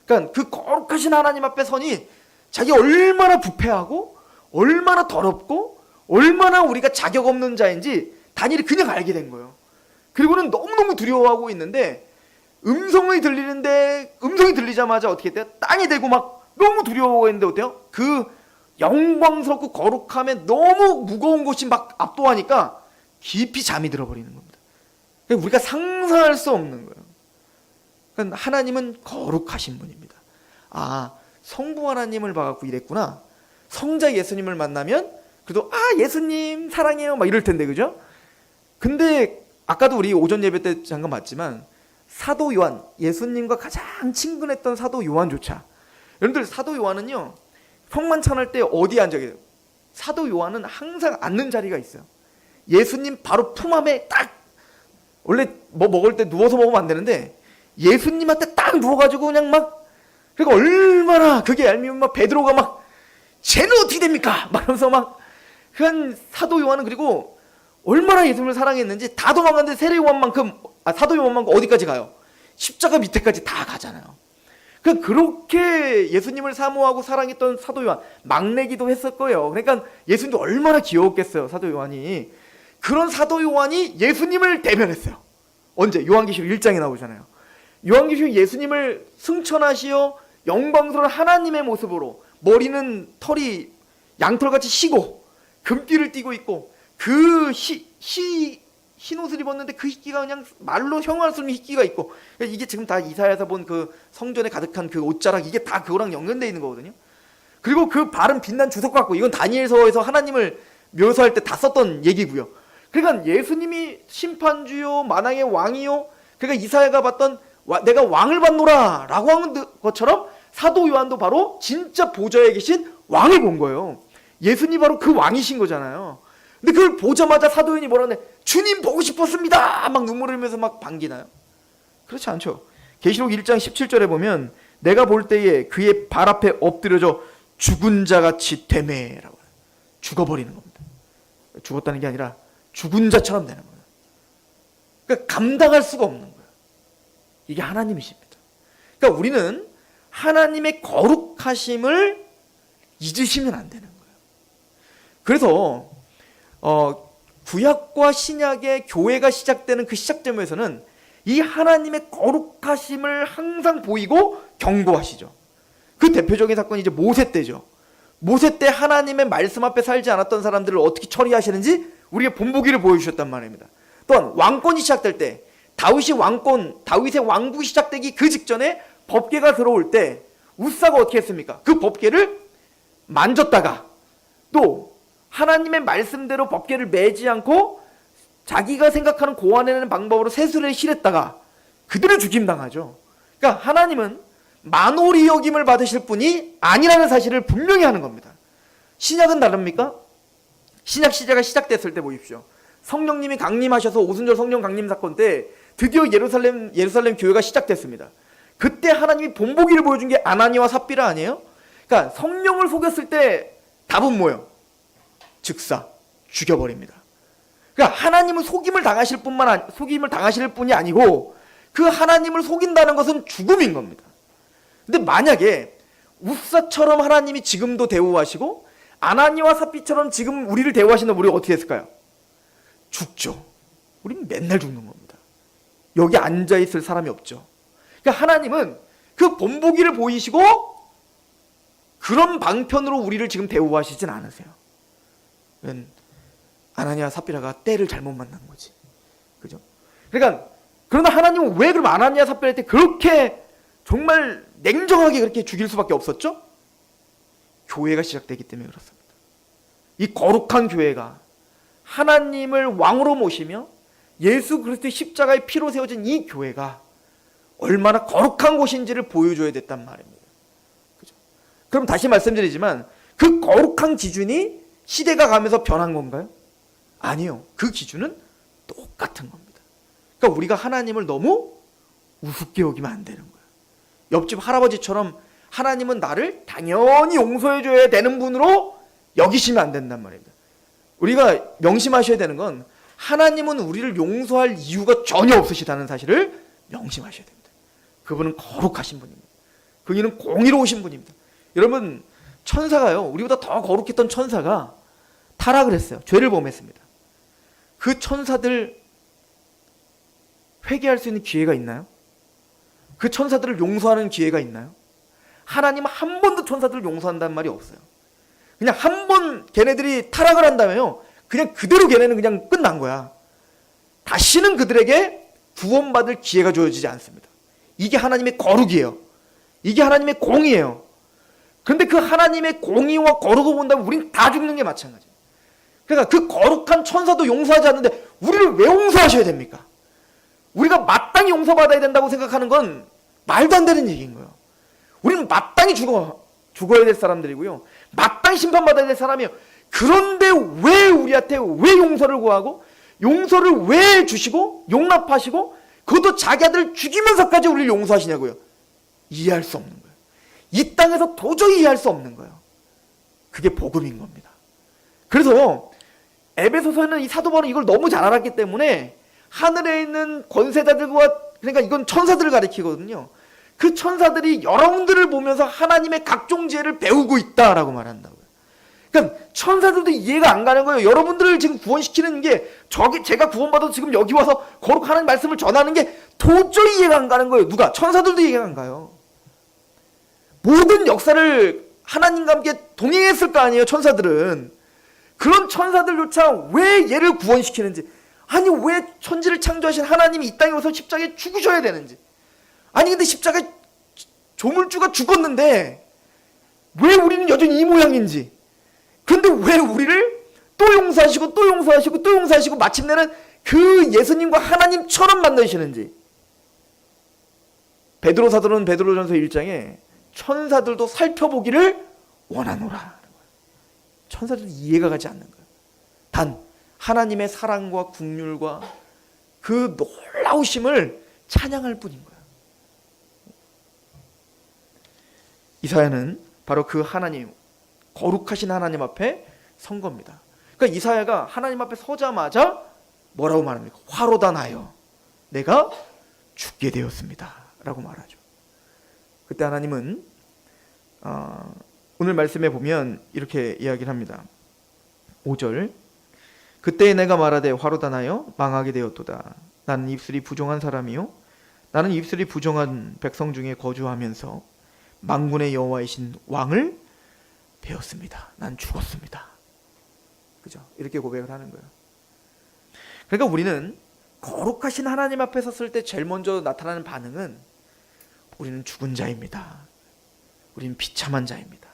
그러니까 그 거룩하신 하나님 앞에 서니 자기 얼마나 부패하고 얼마나 더럽고 얼마나 우리가 자격 없는 자인지 다니엘이 그냥 알게 된 거예요. 그리고는 너무너무 두려워하고 있는데 음성이 들리자마자 어떻게 돼요? 땅이 되고 막 너무 두려워했는데 어때요? 그 영광스럽고 거룩함에 너무 무거운 것이 막 압도하니까 깊이 잠이 들어버리는 겁니다. 우리가 상상할 수 없는 거예요. 그러니까 하나님은 거룩하신 분입니다. 아, 성부 하나님을 봐갖고 이랬구나. 성자 예수님을 만나면 그래도 예수님 사랑해요 막 이럴 텐데, 그죠? 근데 아까도 우리 오전 예배 때 잠깐 봤지만 사도 요한, 예수님과 가장 친근했던 사도 요한조차, 여러분들 사도 요한은요 성만찬할 때 어디에 앉아 계세요? 사도 요한은 항상 앉는 자리가 있어요. 예수님 바로 품 안에 딱, 원래 뭐 먹을 때 누워서 먹으면 안 되는데 예수님한테 딱 누워가지고 그냥 막, 그러니까 얼마나 그게 얄미우면 막 베드로가 막 쟤는 어떻게 됩니까? 막 하면서 막, 그 사도 요한은 그리고 얼마나 예수님을 사랑했는지 다 도망갔는데 사도 요한만큼 어디까지 가요? 십자가 밑에까지 다 가잖아요. 그렇게 예수님을 사모하고 사랑했던 사도 요한, 막내기도 했을 거예요. 그러니까 예수님도 얼마나 귀여웠겠어요, 사도 요한이. 그런 사도 요한이 예수님을 대면했어요. 언제? 요한계시록 1장에 나오잖아요. 요한계시록 예수님을 승천하시어 영광스러운 하나님의 모습으로, 머리는 털이 양털같이 희고 금띠를 띠고 있고, 그 흰 옷을 입었는데 그 희기가 그냥 말로 형용할 수 없는 희기가 있고, 이게 지금 다 이사야에서 본 그 성전에 가득한 그 옷자락, 이게 다 그거랑 연결되어 있는 거거든요. 그리고 그 발은 빛난 주석 같고, 이건 다니엘서에서 하나님을 묘사할 때 다 썼던 얘기고요. 그러니까 예수님이 심판주요 만왕의 왕이요, 그러니까 이사야가 봤던 내가 왕을 받노라 라고 하는 것처럼 사도 요한도 바로 진짜 보좌에 계신 왕을 본 거예요. 예수님이 바로 그 왕이신 거잖아요. 근데 그걸 보자마자 사도 요한이 뭐라네? 주님 보고 싶었습니다 막 눈물 흘리면서 막 반기나요? 그렇지 않죠. 계시록 1장 17절에 보면 내가 볼 때에 그의 발 앞에 엎드려져 죽은 자같이 되매라고 해요. 죽어버리는 겁니다. 죽었다는 게 아니라 죽은 자처럼 되는 거예요. 그러니까 감당할 수가 없는 거예요. 이게 하나님이십니다. 그러니까 우리는 하나님의 거룩하심을 잊으시면 안 되는 거예요. 그래서 구약과 신약의 교회가 시작되는 그 시작점에서는 이 하나님의 거룩하심을 항상 보이고 경고하시죠. 그 대표적인 사건이 이제 모세 때죠. 모세 때 하나님의 말씀 앞에 살지 않았던 사람들을 어떻게 처리하시는지 우리의 본보기를 보여주셨단 말입니다. 또한 왕권이 시작될 때 다윗의 왕국이 시작되기 그 직전에 법궤가 들어올 때 우사가 어떻게 했습니까? 그 법궤를 만졌다가 또 하나님의 말씀대로 법궤를 매지 않고 자기가 생각하는 고안해내는 방법으로 세수를 실했다가 그들은 죽임당하죠. 그러니까 하나님은 만홀히 여김을 받으실 분이 아니라는 사실을 분명히 하는 겁니다. 신약은 다릅니까? 신약 시대가 시작됐을 때 보십시오. 성령님이 강림하셔서 오순절 성령 강림 사건 때 드디어 예루살렘 교회가 시작됐습니다. 그때 하나님이 본보기를 보여준 게 아나니와 삽비라 아니에요? 그러니까 성령을 속였을 때 답은 뭐예요? 즉사 죽여버립니다. 그러니까 하나님은 속임을 당하실 분이 아니고 그 하나님을 속인다는 것은 죽음인 겁니다. 근데 만약에 우사처럼 하나님이 지금도 대우하시고 아나니와 삽비처럼 지금 우리를 대우하시는 우리가 어떻게 했을까요? 죽죠. 우리는 맨날 죽는 겁니다. 여기 앉아있을 사람이 없죠. 그러니까 하나님은 그 본보기를 보이시고 그런 방편으로 우리를 지금 대우하시진 않으세요. 아나니아 삽비라가 때를 잘못 만난 거지. 그죠? 그러니까 그러나 하나님은 왜 그럼 아나니아 삽비라 때 그렇게 정말 냉정하게 그렇게 죽일 수밖에 없었죠? 교회가 시작되기 때문에 그렇습니다. 이 거룩한 교회가 하나님을 왕으로 모시며 예수 그리스도의 십자가의 피로 세워진 이 교회가 얼마나 거룩한 곳인지를 보여줘야 됐단 말입니다. 그죠? 그럼 다시 말씀드리지만 그 거룩한 기준이 시대가 가면서 변한 건가요? 아니요. 그 기준은 똑같은 겁니다. 그러니까 우리가 하나님을 너무 우습게 여기면 안 되는 거예요. 옆집 할아버지처럼 하나님은 나를 당연히 용서해줘야 되는 분으로 여기시면 안 된단 말입니다. 우리가 명심하셔야 되는 건 하나님은 우리를 용서할 이유가 전혀 없으시다는 사실을 명심하셔야 됩니다. 그분은 거룩하신 분입니다. 그분은 공의로우신 분입니다. 여러분, 천사가요, 우리보다 더 거룩했던 천사가 타락을 했어요. 죄를 범했습니다. 그 천사들 회개할 수 있는 기회가 있나요? 그 천사들을 용서하는 기회가 있나요? 하나님은 한 번도 천사들을 용서한다는 말이 없어요. 그냥 한 번 걔네들이 타락을 한다면요, 그냥 그대로 걔네는 그냥 끝난 거야. 다시는 그들에게 구원받을 기회가 주어지지 않습니다. 이게 하나님의 거룩이에요. 이게 하나님의 공의예요. 그런데 그 하나님의 공의와 거룩을 본다면 우린 다 죽는 게 마찬가지예요. 그러니까 그 거룩한 천사도 용서하지 않는데 우리를 왜 용서하셔야 됩니까? 우리가 마땅히 용서받아야 된다고 생각하는 건 말도 안 되는 얘기인 거예요. 우리는 마땅히 죽어야 될 사람들이고요, 마땅히 심판받아야 될 사람이에요. 그런데 왜 우리한테 왜 용서를 구하고 용서를 왜 주시고 용납하시고 그것도 자기 아들을 죽이면서까지 우리를 용서하시냐고요. 이해할 수 없는 거예요. 이 땅에서 도저히 이해할 수 없는 거예요. 그게 복음인 겁니다. 그래서 에베소서는 이 사도 바울은 이걸 너무 잘 알았기 때문에 하늘에 있는 권세자들과, 그러니까 이건 천사들을 가리키거든요. 그 천사들이 여러분들을 보면서 하나님의 각종 지혜를 배우고 있다라고 말한다고요. 그러니까 천사들도 이해가 안 가는 거예요. 여러분들을 지금 구원시키는 게 제가 구원받아서 지금 여기 와서 거룩한 말씀을 전하는 게 도저히 이해가 안 가는 거예요. 누가? 천사들도 이해가 안 가요. 모든 역사를 하나님과 함께 동행했을 거 아니에요, 천사들은. 그런 천사들조차 왜 얘를 구원시키는지, 아니 왜 천지를 창조하신 하나님이 이 땅에 와서 십자가에 죽으셔야 되는지, 아니 근데 십자가에 조물주가 죽었는데 왜 우리는 여전히 이 모양인지, 그런데 왜 우리를 또 용서하시고 또 용서하시고 또 용서하시고 마침내는 그 예수님과 하나님처럼 만드시는지. 베드로 사도는 베드로전서 1장에 천사들도 살펴보기를 원하노라. 천사들도 이해가 가지 않는 거예요. 단 하나님의 사랑과 긍휼과 그 놀라우심을 찬양할 뿐인 거예요. 이사야는 바로 그 하나님, 거룩하신 하나님 앞에 선 겁니다. 그러니까 이사야가 하나님 앞에 서자마자 뭐라고 말합니까? 화로다 나여 내가 죽게 되었습니다 라고 말하죠. 그때 하나님은 오늘 말씀에 보면 이렇게 이야기를 합니다. 5절, 그때 내가 말하되 화로다 나여 망하게 되었도다. 나는 입술이 부정한 사람이요 나는 입술이 부정한 백성 중에 거주하면서 만군의 여호와이신 왕을 배웠습니다. 난 죽었습니다. 그죠? 이렇게 고백을 하는 거예요. 그러니까 우리는 거룩하신 하나님 앞에 섰을 때 제일 먼저 나타나는 반응은 우리는 죽은 자입니다. 우리는 비참한 자입니다.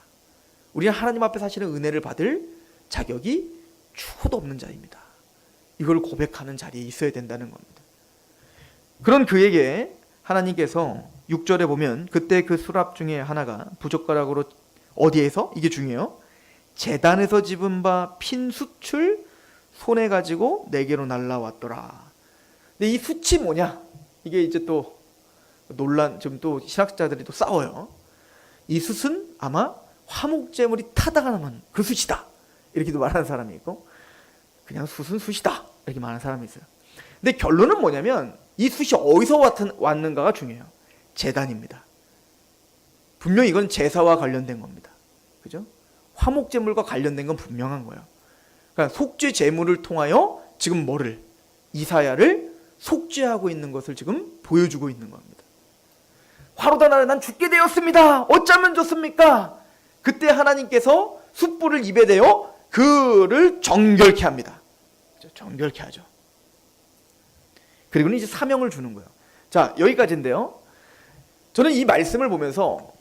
우리는 하나님 앞에 사시는 은혜를 받을 자격이 추호도 없는 자입니다. 이걸 고백하는 자리에 있어야 된다는 겁니다. 그런 그에게 하나님께서 6절에 보면 그때 그 수랍 중에 하나가 부젓가락으로 어디에서? 이게 중요해요. 제단에서 집은 바 핀 숯을 손에 가지고 내게로 날라왔더라. 근데 이 숯이 뭐냐? 이게 이제 또 논란, 좀 또 신학자들이 또 싸워요. 이 숯은 아마 화목제물이 타다가 남은 그 숯이다 이렇게도 말하는 사람이 있고, 그냥 숯은 숯이다 이렇게 말하는 사람이 있어요. 근데 결론은 뭐냐면 이 숯이 어디서 왔는가가 중요해요. 제단입니다. 분명히 이건 제사와 관련된 겁니다. 그죠? 화목제물과 관련된 건 분명한 거예요. 그러니까 속죄 제물을 통하여 지금 뭐를? 이사야를 속죄하고 있는 것을 지금 보여주고 있는 겁니다. 화로다 나여 난 죽게 되었습니다. 어쩌면 좋습니까? 그때 하나님께서 숯불을 입에 대어 그를 정결케 합니다. 정결케 하죠. 그리고는 이제 사명을 주는 거예요. 자, 여기까지인데요. 저는 이 말씀을 보면서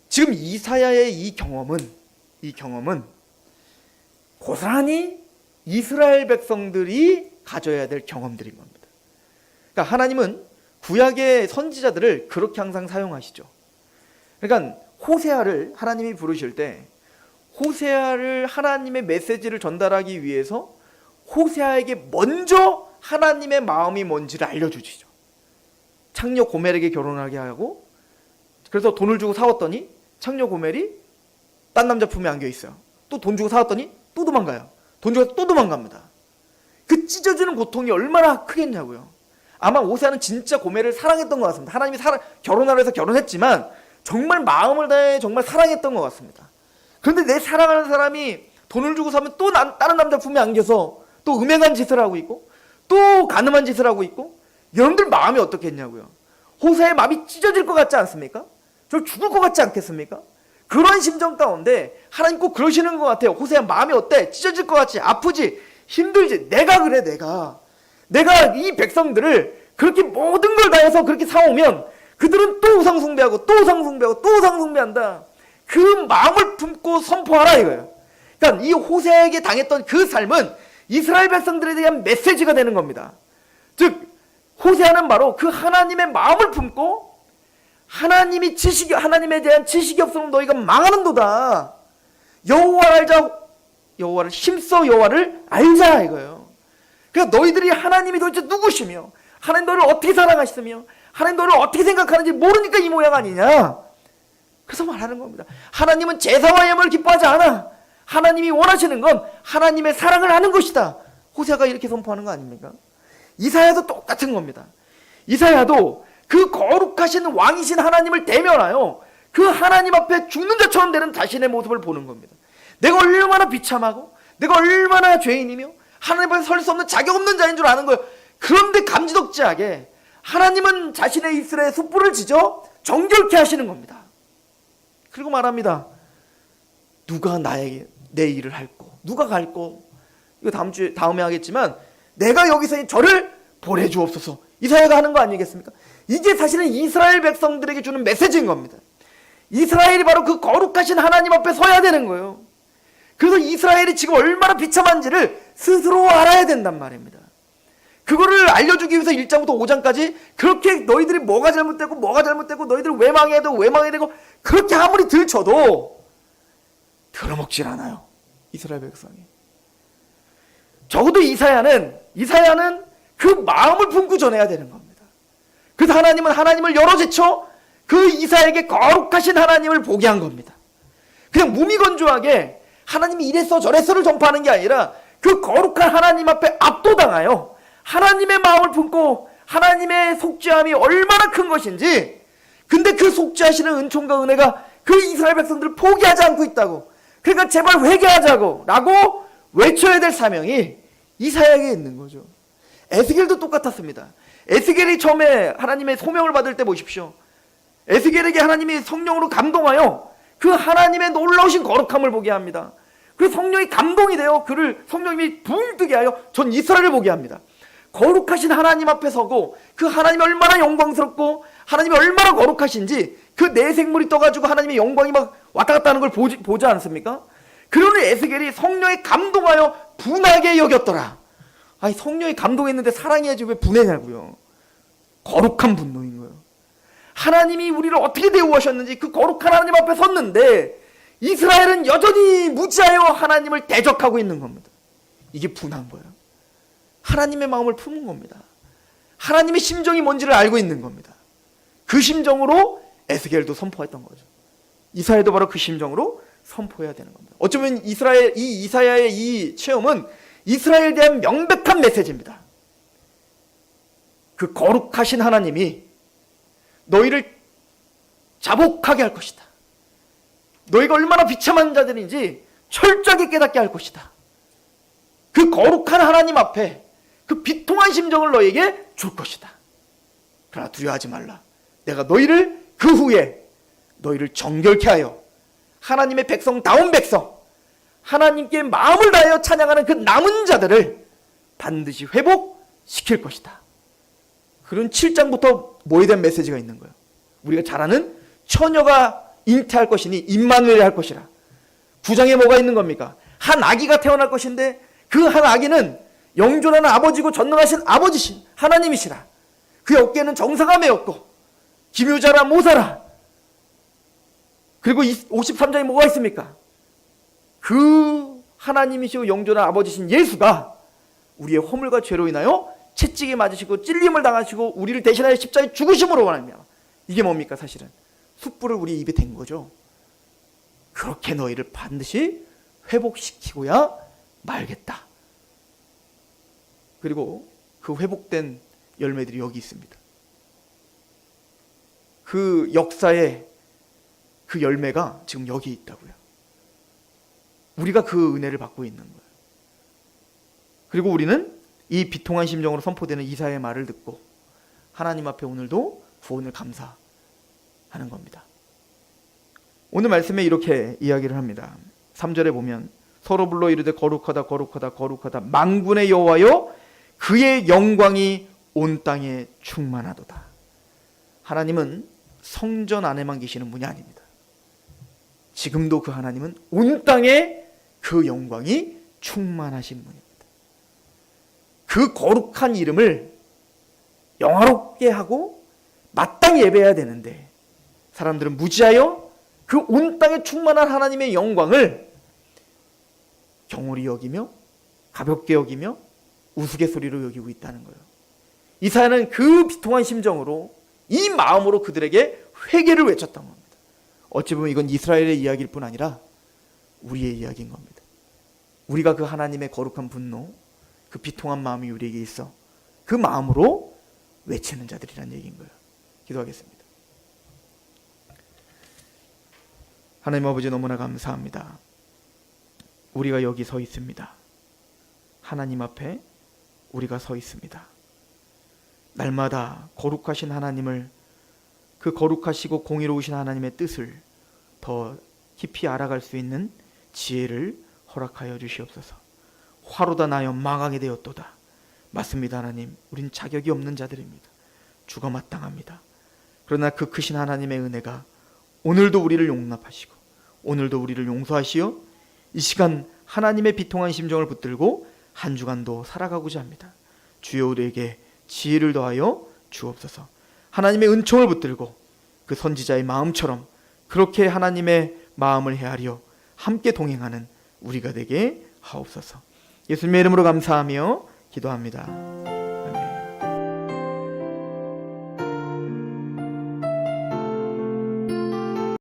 지금 이사야의 이 경험은 고스란히 이스라엘 백성들이 가져야 될 경험들인 겁니다. 그러니까 하나님은 구약의 선지자들을 그렇게 항상 사용하시죠. 그러니까 호세아를 하나님이 부르실 때 호세아를 하나님의 메시지를 전달하기 위해서 호세아에게 먼저 하나님의 마음이 뭔지를 알려주시죠. 창녀 고멜에게 결혼하게 하고, 그래서 돈을 주고 사왔더니 창녀 고멜이 딴 남자 품에 안겨 있어요. 또 돈 주고 사왔더니 또 도망가요. 돈 주고 또 도망갑니다. 그 찢어지는 고통이 얼마나 크겠냐고요. 아마 호세아는 진짜 고멜을 사랑했던 것 같습니다. 하나님이 결혼하라 해서 결혼했지만 정말 마음을 다해 정말 사랑했던 것 같습니다. 그런데 내 사랑하는 사람이 돈을 주고 사면 또 다른 남자 품에 안겨서 또 음행한 짓을 하고 있고 또 간음한 짓을 하고 있고, 여러분들 마음이 어떻겠냐고요. 호세아의 마음이 찢어질 것 같지 않습니까? 저 죽을 것 같지 않겠습니까? 그런 심정 가운데 하나님 꼭 그러시는 것 같아요. 호세아 마음이 어때? 찢어질 것 같지? 아프지? 힘들지? 내가 그래. 내가 이 백성들을 그렇게 모든 걸 다해서 그렇게 사오면 그들은 또 우상 숭배하고 또 우상 숭배하고 또 우상 숭배한다. 그 마음을 품고 선포하라 이거예요. 그러니까 이 호세아에게 당했던 그 삶은 이스라엘 백성들에 대한 메시지가 되는 겁니다. 즉 호세아는 바로 그 하나님의 마음을 품고 하나님에 대한 지식이 없으면 너희가 망하는도다. 여호와를 알자. 여호와를 힘써 여호와를 알자 이거예요. 그러니까 너희들이 하나님이 도대체 누구시며 하나님 너를 어떻게 사랑하시며 하나님 너를 어떻게 생각하는지 모르니까 이 모양 아니냐. 그래서 말하는 겁니다. 하나님은 제사와 예물을 기뻐하지 않아. 하나님이 원하시는 건 하나님의 사랑을 하는 것이다. 호세아가 이렇게 선포하는 거 아닙니까? 이사야도 똑같은 겁니다. 이사야도 그 거룩하신 왕이신 하나님을 대면하여 그 하나님 앞에 죽는 자처럼 되는 자신의 모습을 보는 겁니다. 내가 얼마나 비참하고 내가 얼마나 죄인이며 하나님 앞에 설 수 없는 자격 없는 자인 줄 아는 거예요. 그런데 감지덕지하게 하나님은 자신의 입술에 숯불을 지져 정결케 하시는 겁니다. 그리고 말합니다. 누가 내 일을 할꼬? 누가 갈꼬? 이거 다음에 하겠지만 내가 여기서 저를 보내주옵소서. 이사야가 하는 거 아니겠습니까? 이게 사실은 이스라엘 백성들에게 주는 메시지인 겁니다. 이스라엘이 바로 그 거룩하신 하나님 앞에 서야 되는 거예요. 그래서 이스라엘이 지금 얼마나 비참한지를 스스로 알아야 된단 말입니다. 그거를 알려주기 위해서 1장부터 5장까지 그렇게 너희들이 뭐가 잘못되고 너희들 왜 망해야 되고 그렇게 아무리 들쳐도 들어먹질 않아요. 이스라엘 백성이. 적어도 이사야는 그 마음을 품고 전해야 되는 겁니다. 그래서 하나님은 하나님을 여러 제쳐 그 이사야에게 거룩하신 하나님을 보게 한 겁니다. 그냥 무미건조하게 하나님이 이랬어 저랬어를 전파하는 게 아니라 그 거룩한 하나님 앞에 압도당하여 하나님의 마음을 품고 하나님의 속죄함이 얼마나 큰 것인지, 근데 그 속죄하시는 은총과 은혜가 그 이스라엘 백성들을 포기하지 않고 있다고, 그러니까 제발 회개하자고 라고 외쳐야 될 사명이 이사야에게 있는 거죠. 에스겔도 똑같았습니다. 에스겔이 처음에 하나님의 소명을 받을 때 보십시오. 에스겔에게 하나님이 성령으로 감동하여 그 하나님의 놀라우신 거룩함을 보게 합니다. 그 성령이 감동이 되어 그를 성령님이 붕 뜨게 하여 전 이스라엘을 보게 합니다. 거룩하신 하나님 앞에 서고 그 하나님이 얼마나 영광스럽고 하나님이 얼마나 거룩하신지 그 내 생물이 떠가지고 하나님의 영광이 막 왔다 갔다 하는 걸 보지 않습니까? 그러는 에스겔이 성령에 감동하여 분하게 여겼더라. 아니 성령이 감동했는데 사랑해야지 왜 분해냐고요. 거룩한 분노인 거예요. 하나님이 우리를 어떻게 대우하셨는지 그 거룩한 하나님 앞에 섰는데 이스라엘은 여전히 무지하여 하나님을 대적하고 있는 겁니다. 이게 분한 거예요. 하나님의 마음을 품은 겁니다. 하나님의 심정이 뭔지를 알고 있는 겁니다. 그 심정으로 에스겔도 선포했던 거죠. 이사야도 바로 그 심정으로 선포해야 되는 겁니다. 어쩌면 이사야의 이 체험은 이스라엘에 대한 명백한 메시지입니다. 그 거룩하신 하나님이 너희를 자복하게 할 것이다. 너희가 얼마나 비참한 자들인지 철저하게 깨닫게 할 것이다. 그 거룩한 하나님 앞에 그 비통한 심정을 너희에게 줄 것이다. 그러나 두려워하지 말라. 내가 너희를 그 후에 너희를 정결케 하여 하나님의 백성다운 백성, 하나님께 마음을 다하여 찬양하는 그 남은 자들을 반드시 회복시킬 것이다. 그런 7장부터 뭐에 대한 메시지가 있는 거예요. 우리가 잘 아는 처녀가 잉태할 것이니 임마누엘이 할 것이라. 9장에 뭐가 있는 겁니까? 한 아기가 태어날 것인데 그 한 아기는 영존하는 아버지고 전능하신 아버지신 하나님이시라. 그의 어깨에는 정사가 메었고 기묘자라 모사라. 그리고 53장에 뭐가 있습니까? 그 하나님이시고 영존한 아버지신 예수가 우리의 허물과 죄로 인하여 채찍에 맞으시고 찔림을 당하시고 우리를 대신하여 십자가에 죽으심으로 말미암아. 이게 뭡니까? 사실은 숯불을 우리 입에 댄 거죠. 그렇게 너희를 반드시 회복시키고야 말겠다. 그리고 그 회복된 열매들이 여기 있습니다. 그 역사의 그 열매가 지금 여기 있다고요. 우리가 그 은혜를 받고 있는 거예요. 그리고 우리는 이 비통한 심정으로 선포되는 이사야의 말을 듣고 하나님 앞에 오늘도 구원을 감사하는 겁니다. 오늘 말씀에 이렇게 이야기를 합니다. 3절에 보면 서로 불러 이르되 거룩하다 거룩하다 거룩하다 만군의 여호와여 그의 영광이 온 땅에 충만하도다. 하나님은 성전 안에만 계시는 분이 아닙니다. 지금도 그 하나님은 온 땅에 그 영광이 충만하신 분입니다. 그 거룩한 이름을 영화롭게 하고 마땅히 예배해야 되는데 사람들은 무지하여 그 온 땅에 충만한 하나님의 영광을 경홀히 여기며 가볍게 여기며 우스갯소리로 여기고 있다는 거예요. 이사야는 그 비통한 심정으로 이 마음으로 그들에게 회개를 외쳤던 겁니다. 어찌 보면 이건 이스라엘의 이야기일 뿐 아니라 우리의 이야기인 겁니다. 우리가 그 하나님의 거룩한 분노, 그 비통한 마음이 우리에게 있어 그 마음으로 외치는 자들이란 얘기인 거예요. 기도하겠습니다. 하나님 아버지 너무나 감사합니다. 우리가 여기 서 있습니다. 하나님 앞에 우리가 서 있습니다. 날마다 거룩하신 하나님을, 그 거룩하시고 공의로우신 하나님의 뜻을 더 깊이 알아갈 수 있는 지혜를 허락하여 주시옵소서. 화로다 나여 망하게 되었도다. 맞습니다. 하나님, 우린 자격이 없는 자들입니다. 죽어 마땅합니다. 그러나 그 크신 하나님의 은혜가 오늘도 우리를 용납하시고 오늘도 우리를 용서하시어 이 시간 하나님의 비통한 심정을 붙들고 한 주간도 살아가고자 합니다. 주여 우리에게 지혜를 더하여 주옵소서. 하나님의 은총을 붙들고 그 선지자의 마음처럼 그렇게 하나님의 마음을 헤아려 함께 동행하는 우리가 되게 하옵소서. 예수님의 이름으로 감사하며 기도합니다.